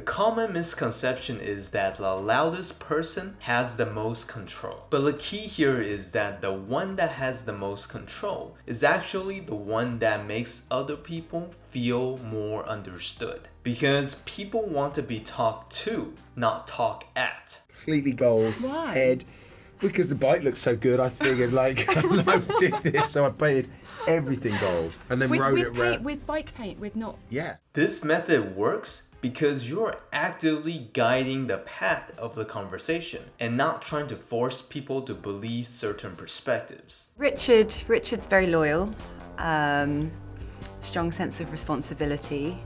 The common misconception is that the loudest person has the most control. But the key here is that the one that has the most control is actually the one that makes other people feel more understood. Because people want to be talked to, not talked at. Completely gold. Why? Head. Because the bike looked so good, I figured like I did this, so I painted everything gold and then wrote it red. With bike paint, with not. Yeah. This method works because you're actively guiding the path of the conversation and not trying to force people to believe certain perspectives. Richard's very loyal, strong sense of responsibility,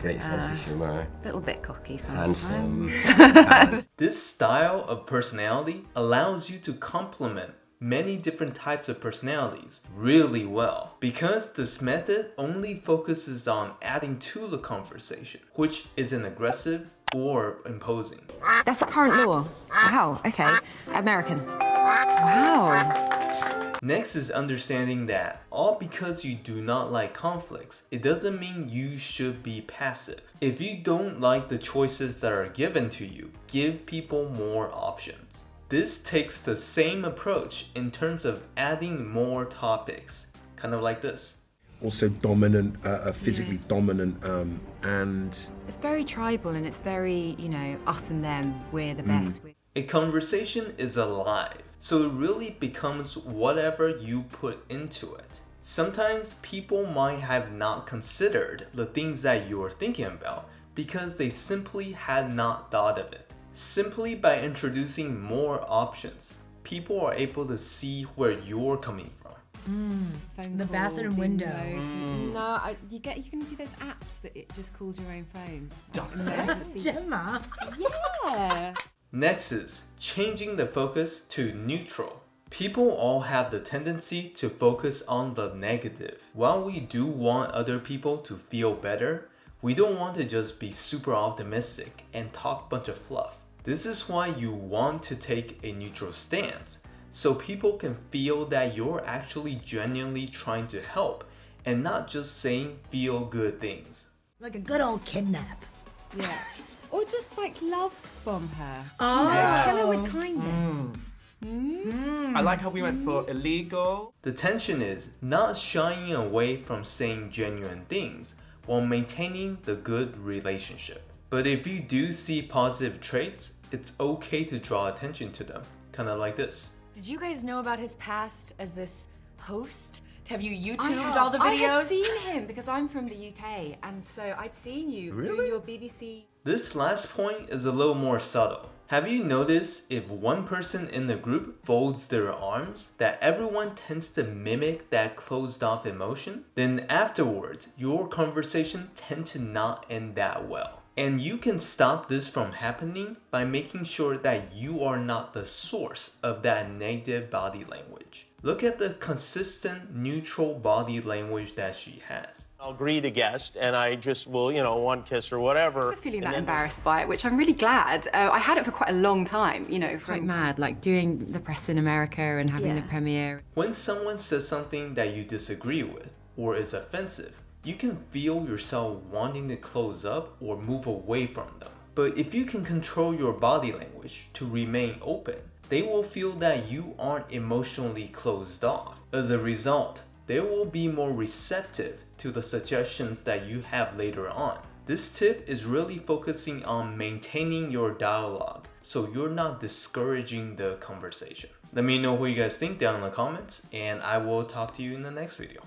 Great sense of humour. a little bit cocky sometimes. Handsome. This style of personality allows you to complement many different types of personalities really well because this method only focuses on adding to the conversation, which isn't aggressive or imposing. That's a current law. Wow, okay. American. Wow. Next is understanding that all because you do not like conflicts, it doesn't mean you should be passive. If you don't like the choices that are given to you, give people more options. This takes the same approach in terms of adding more topics, kind of like this. Also dominant, physically dominant, and It's very tribal and it's very, us and them, we're the best. A conversation is alive, so it really becomes whatever you put into it. Sometimes people might have not considered the things that you're thinking about because they simply had not thought of it. Simply by introducing more options, people are able to see where you're coming from. The bathroom window. No, you can do those apps that it just calls your own phone. Gemma. Yeah. Next is changing the focus to neutral. People all have the tendency to focus on the negative. While we do want other people to feel better, we don't want to just be super optimistic and talk a bunch of fluff. This is why you want to take a neutral stance, so people can feel that you're actually genuinely trying to help and not just saying feel good things. Like a good old kidnap. Yeah. Or just like love bomb her. Oh. Kill her with kindness. I like how we went for illegal. The tension is not shying away from saying genuine things while maintaining the good relationship. But if you do see positive traits, it's okay to draw attention to them, kind of like this. Did you guys know about his past as this host? Have you YouTubed all the videos? I had seen him because I'm from the UK, and so I'd seen you doing your BBC. This last point is a little more subtle. Have you noticed if one person in the group folds their arms, that everyone tends to mimic that closed off emotion? Then afterwards, your conversation tend to not end that well. And you can stop this from happening by making sure that you are not the source of that negative body language. Look at the consistent neutral body language that she has. I'll greet a guest and I just will, one kiss or whatever. I'm feeling that embarrassed by it, which I'm really glad. I had it for quite a long time, It's quite mad, like doing the press in America and having the premiere. When someone says something that you disagree with or is offensive, you can feel yourself wanting to close up or move away from them. But if you can control your body language to remain open, they will feel that you aren't emotionally closed off. As a result, they will be more receptive to the suggestions that you have later on. This tip is really focusing on maintaining your dialogue so you're not discouraging the conversation. Let me know what you guys think down in the comments, and I will talk to you in the next video.